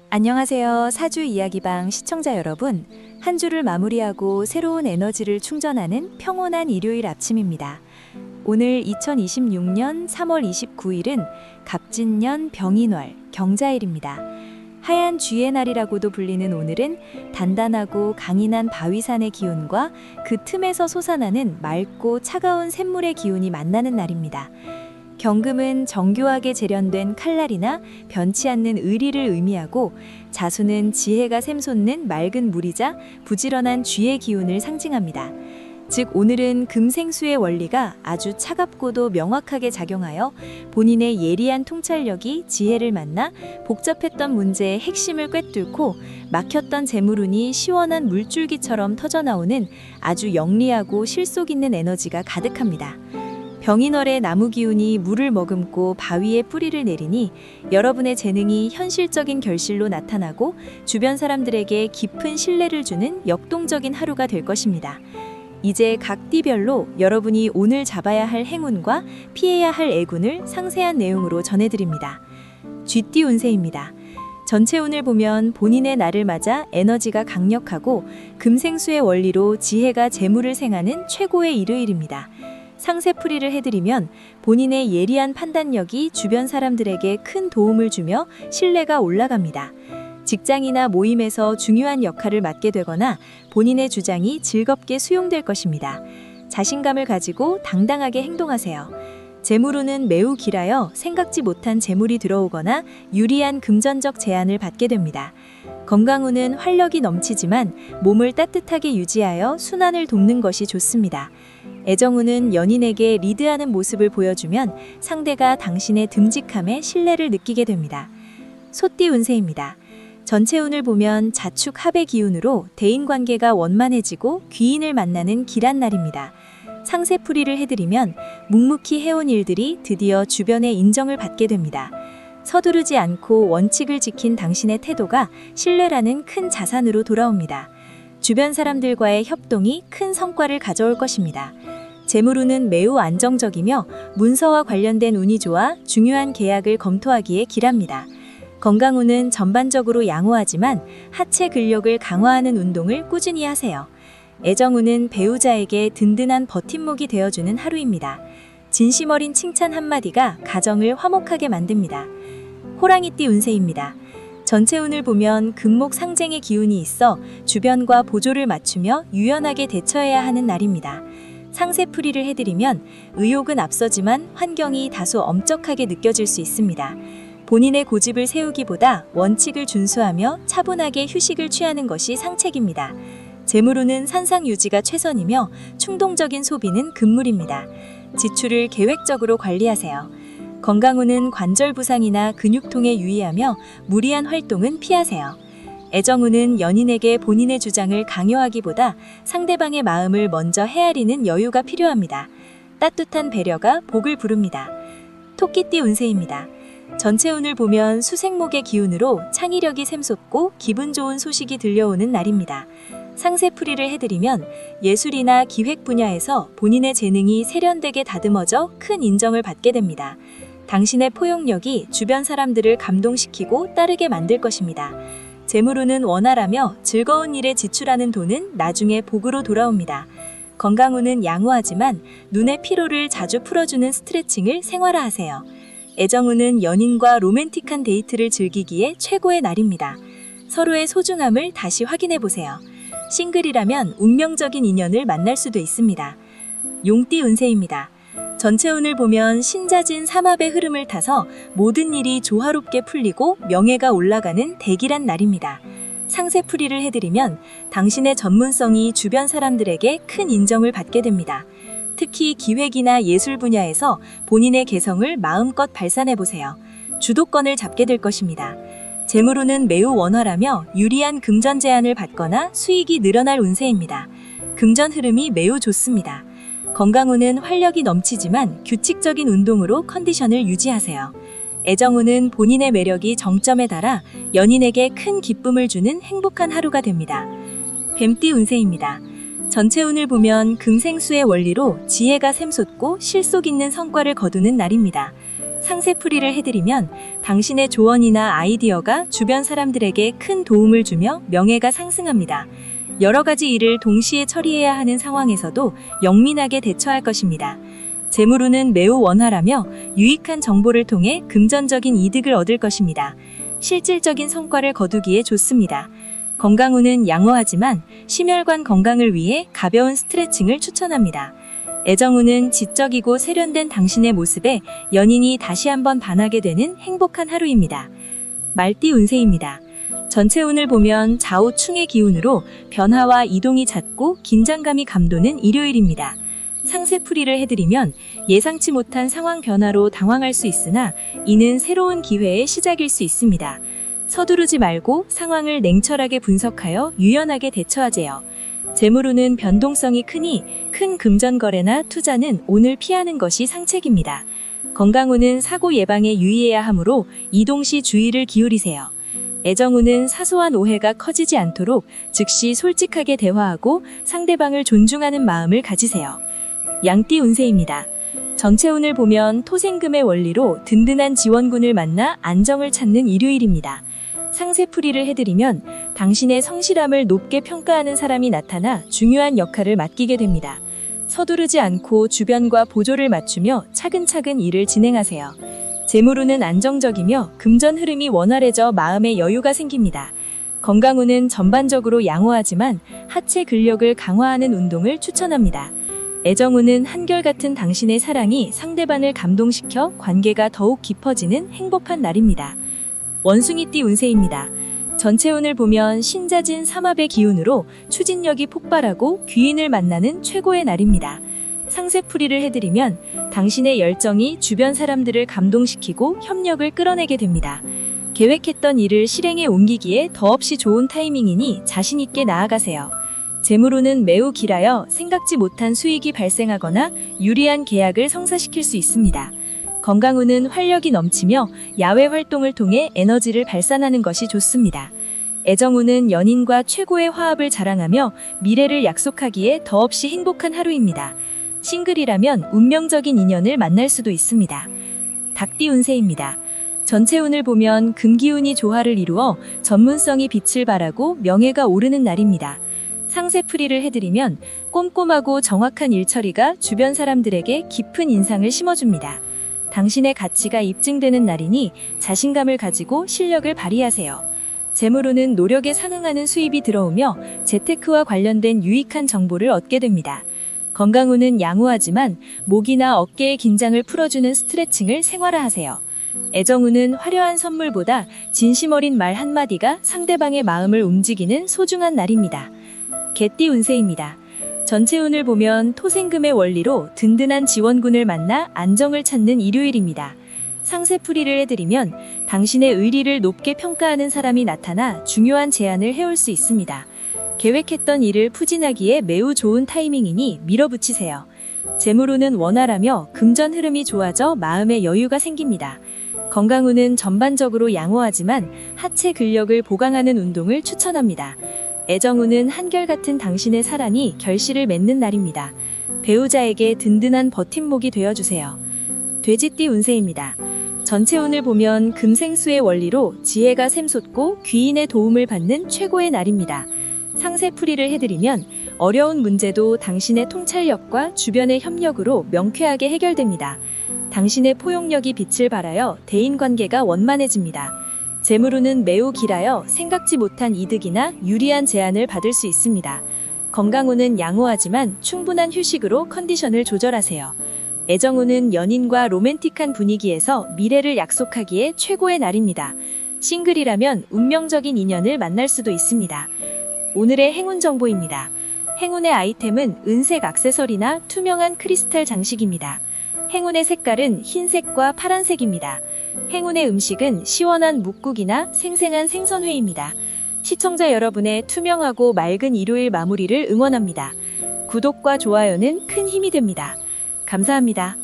안녕하세요. 사주 이야기방 시청자 여러분. 한 주를 마무리하고 새로운 에너지를 충전하는 평온한 일요일 아침입니다. 오늘 2026년 3월 29일은 갑진년 병인월 경자일입니다. 하얀 쥐의 날이라고도 불리는 오늘은 단단하고 강인한 바위산의 기운과 그 틈에서 솟아나는 맑고 차가운 샘물의 기운이 만나는 날입니다. 경금은 정교하게 재련된 칼날이나 변치 않는 의리를 의미하고, 자수는 지혜가 샘솟는 맑은 물이자 부지런한 쥐의 기운을 상징합니다. 즉 오늘은 금생수의 원리가 아주 차갑고도 명확하게 작용하여 본인의 예리한 통찰력이 지혜를 만나 복잡했던 문제의 핵심을 꿰뚫고 막혔던 재물운이 시원한 물줄기처럼 터져나오는 아주 영리하고 실속 있는 에너지가 가득합니다. 병인월의 나무 기운이 물을 머금고 바위에 뿌리를 내리니 여러분의 재능이 현실적인 결실로 나타나고 주변 사람들에게 깊은 신뢰를 주는 역동적인 하루가 될 것입니다. 이제 각 띠별로 여러분이 오늘 잡아야 할 행운과 피해야 할 애군을 상세한 내용으로 전해드립니다. 쥐띠 운세입니다. 전체 운을 보면 본인의 날을 맞아 에너지가 강력하고 금생수의 원리로 지혜가 재물을 생하는 최고의 일요일입니다. 상세풀이를 해드리면 본인의 예리한 판단력이 주변 사람들에게 큰 도움을 주며 신뢰가 올라갑니다. 직장이나 모임에서 중요한 역할을 맡게 되거나 본인의 주장이 즐겁게 수용될 것입니다. 자신감을 가지고 당당하게 행동하세요. 재물운은 매우 길하여 생각지 못한 재물이 들어오거나 유리한 금전적 제안을 받게 됩니다. 건강운은 활력이 넘치지만 몸을 따뜻하게 유지하여 순환을 돕는 것이 좋습니다. 애정운은 연인에게 리드하는 모습을 보여주면 상대가 당신의 듬직함에 신뢰를 느끼게 됩니다. 소띠 운세입니다. 전체 운을 보면 자축 합의 기운으로 대인관계가 원만해지고 귀인을 만나는 길한 날입니다. 상세풀이를 해드리면 묵묵히 해온 일들이 드디어 주변의 인정을 받게 됩니다. 서두르지 않고 원칙을 지킨 당신의 태도가 신뢰라는 큰 자산으로 돌아옵니다. 주변 사람들과의 협동이 큰 성과를 가져올 것입니다. 재물운은 매우 안정적이며 문서와 관련된 운이 좋아 중요한 계약을 검토하기에 길합니다. 건강운은 전반적으로 양호하지만 하체 근력을 강화하는 운동을 꾸준히 하세요. 애정운은 배우자에게 든든한 버팀목이 되어주는 하루입니다. 진심 어린 칭찬 한마디가 가정을 화목하게 만듭니다. 호랑이띠 운세입니다. 전체 운을 보면 금목 상쟁의 기운이 있어 주변과 보조를 맞추며 유연하게 대처해야 하는 날입니다. 상세풀이를 해드리면 의욕은 앞서지만 환경이 다소 엄격하게 느껴질 수 있습니다. 본인의 고집을 세우기보다 원칙을 준수하며 차분하게 휴식을 취하는 것이 상책입니다. 재물운은 산상 유지가 최선이며 충동적인 소비는 금물입니다. 지출을 계획적으로 관리하세요. 건강운은 관절 부상이나 근육통에 유의하며 무리한 활동은 피하세요. 애정운은 연인에게 본인의 주장을 강요하기보다 상대방의 마음을 먼저 헤아리는 여유가 필요합니다. 따뜻한 배려가 복을 부릅니다. 토끼띠 운세입니다. 전체 운을 보면 수생목의 기운으로 창의력이 샘솟고 기분 좋은 소식이 들려오는 날입니다. 상세풀이를 해드리면 예술이나 기획 분야에서 본인의 재능이 세련되게 다듬어져 큰 인정을 받게 됩니다. 당신의 포용력이 주변 사람들을 감동시키고 따르게 만들 것입니다. 재물운은 원활하며 즐거운 일에 지출하는 돈은 나중에 복으로 돌아옵니다. 건강운은 양호하지만 눈의 피로를 자주 풀어주는 스트레칭을 생활화하세요. 애정운은 연인과 로맨틱한 데이트를 즐기기에 최고의 날입니다. 서로의 소중함을 다시 확인해보세요. 싱글이라면 운명적인 인연을 만날 수도 있습니다. 용띠 운세입니다. 전체 운을 보면 신자진 삼합의 흐름을 타서 모든 일이 조화롭게 풀리고 명예가 올라가는 대길한 날입니다. 상세풀이를 해드리면 당신의 전문성이 주변 사람들에게 큰 인정을 받게 됩니다. 특히 기획이나 예술 분야에서 본인의 개성을 마음껏 발산해보세요. 주도권을 잡게 될 것입니다. 재물운은 매우 원활하며 유리한 금전 제안을 받거나 수익이 늘어날 운세입니다. 금전 흐름이 매우 좋습니다. 건강운은 활력이 넘치지만 규칙적인 운동으로 컨디션을 유지하세요. 애정운은 본인의 매력이 정점에 달아 연인에게 큰 기쁨을 주는 행복한 하루가 됩니다. 뱀띠 운세입니다. 전체 운을 보면 금생수의 원리로 지혜가 샘솟고 실속 있는 성과를 거두는 날입니다. 상세풀이를 해드리면 당신의 조언이나 아이디어가 주변 사람들에게 큰 도움을 주며 명예가 상승합니다. 여러 가지 일을 동시에 처리해야 하는 상황에서도 영민하게 대처할 것입니다. 재물운은 매우 원활하며 유익한 정보를 통해 금전적인 이득을 얻을 것입니다. 실질적인 성과를 거두기에 좋습니다. 건강운은 양호하지만 심혈관 건강을 위해 가벼운 스트레칭을 추천합니다. 애정운은 지적이고 세련된 당신의 모습에 연인이 다시 한번 반하게 되는 행복한 하루입니다. 말띠 운세입니다. 전체 운을 보면 좌우충의 기운으로 변화와 이동이 잦고 긴장감이 감도는 일요일입니다. 상세풀이를 해드리면 예상치 못한 상황 변화로 당황할 수 있으나 이는 새로운 기회의 시작일 수 있습니다. 서두르지 말고 상황을 냉철하게 분석하여 유연하게 대처하세요. 재물운은 변동성이 크니 큰 금전 거래나 투자는 오늘 피하는 것이 상책입니다. 건강운은 사고 예방에 유의해야 하므로 이동 시 주의를 기울이세요. 애정운은 사소한 오해가 커지지 않도록 즉시 솔직하게 대화하고 상대방을 존중하는 마음을 가지세요. 양띠 운세입니다. 전체 운을 보면 토생금의 원리로 든든한 지원군을 만나 안정을 찾는 일요일입니다. 상세풀이를 해드리면 당신의 성실함을 높게 평가하는 사람이 나타나 중요한 역할을 맡기게 됩니다. 서두르지 않고 주변과 보조를 맞추며 차근차근 일을 진행하세요. 재물운은 안정적이며 금전 흐름이 원활해져 마음의 여유가 생깁니다. 건강운은 전반적으로 양호하지만 하체 근력을 강화하는 운동을 추천합니다. 애정운은 한결같은 당신의 사랑이 상대방을 감동시켜 관계가 더욱 깊어지는 행복한 날입니다. 원숭이띠 운세입니다. 전체 운을 보면 신자진 삼합의 기운으로 추진력이 폭발하고 귀인을 만나는 최고의 날입니다. 상세풀이를 해드리면 당신의 열정이 주변 사람들을 감동시키고 협력을 끌어내게 됩니다. 계획했던 일을 실행에 옮기기에 더없이 좋은 타이밍이니 자신 있게 나아가세요. 재물운은 매우 길하여 생각지 못한 수익이 발생하거나 유리한 계약을 성사시킬 수 있습니다. 건강운은 활력이 넘치며 야외 활동을 통해 에너지를 발산하는 것이 좋습니다. 애정운은 연인과 최고의 화합을 자랑하며 미래를 약속하기에 더없이 행복한 하루입니다. 싱글이라면 운명적인 인연을 만날 수도 있습니다. 닭띠 운세입니다. 전체 운을 보면 금기운이 조화를 이루어 전문성이 빛을 발하고 명예가 오르는 날입니다. 상세풀이를 해드리면 꼼꼼하고 정확한 일처리가 주변 사람들에게 깊은 인상을 심어줍니다. 당신의 가치가 입증되는 날이니 자신감을 가지고 실력을 발휘하세요. 재물운은 노력에 상응하는 수입이 들어오며 재테크와 관련된 유익한 정보를 얻게 됩니다. 건강운은 양호하지만 목이나 어깨의 긴장을 풀어주는 스트레칭을 생활화하세요. 애정운은 화려한 선물보다 진심 어린 말 한마디가 상대방의 마음을 움직이는 소중한 날입니다. 개띠 운세입니다. 전체 운을 보면 토생금의 원리로 든든한 지원군을 만나 안정을 찾는 일요일입니다. 상세풀이를 해드리면 당신의 의리를 높게 평가하는 사람이 나타나 중요한 제안을 해올 수 있습니다. 계획했던 일을 추진하기에 매우 좋은 타이밍이니 밀어붙이세요. 재물운은 원활하며 금전 흐름이 좋아져 마음의 여유가 생깁니다. 건강운은 전반적으로 양호하지만 하체 근력을 보강하는 운동을 추천합니다. 애정운은 한결같은 당신의 사랑이 결실을 맺는 날입니다. 배우자에게 든든한 버팀목이 되어주세요. 돼지띠 운세입니다. 전체 운을 보면 금생수의 원리로 지혜가 샘솟고 귀인의 도움을 받는 최고의 날입니다. 상세풀이를 해드리면 어려운 문제도 당신의 통찰력과 주변의 협력으로 명쾌하게 해결됩니다. 당신의 포용력이 빛을 발하여 대인관계가 원만해집니다. 재물운은 매우 길하여 생각지 못한 이득이나 유리한 제안을 받을 수 있습니다. 건강운은 양호하지만 충분한 휴식으로 컨디션을 조절하세요. 애정운은 연인과 로맨틱한 분위기에서 미래를 약속하기에 최고의 날입니다. 싱글이라면 운명적인 인연을 만날 수도 있습니다. 오늘의 행운 정보입니다. 행운의 아이템은 은색 액세서리나 투명한 크리스탈 장식입니다. 행운의 색깔은 흰색과 파란색입니다. 행운의 음식은 시원한 묵국이나 생생한 생선회입니다. 시청자 여러분의 투명하고 맑은 일요일 마무리를 응원합니다. 구독과 좋아요는 큰 힘이 됩니다. 감사합니다.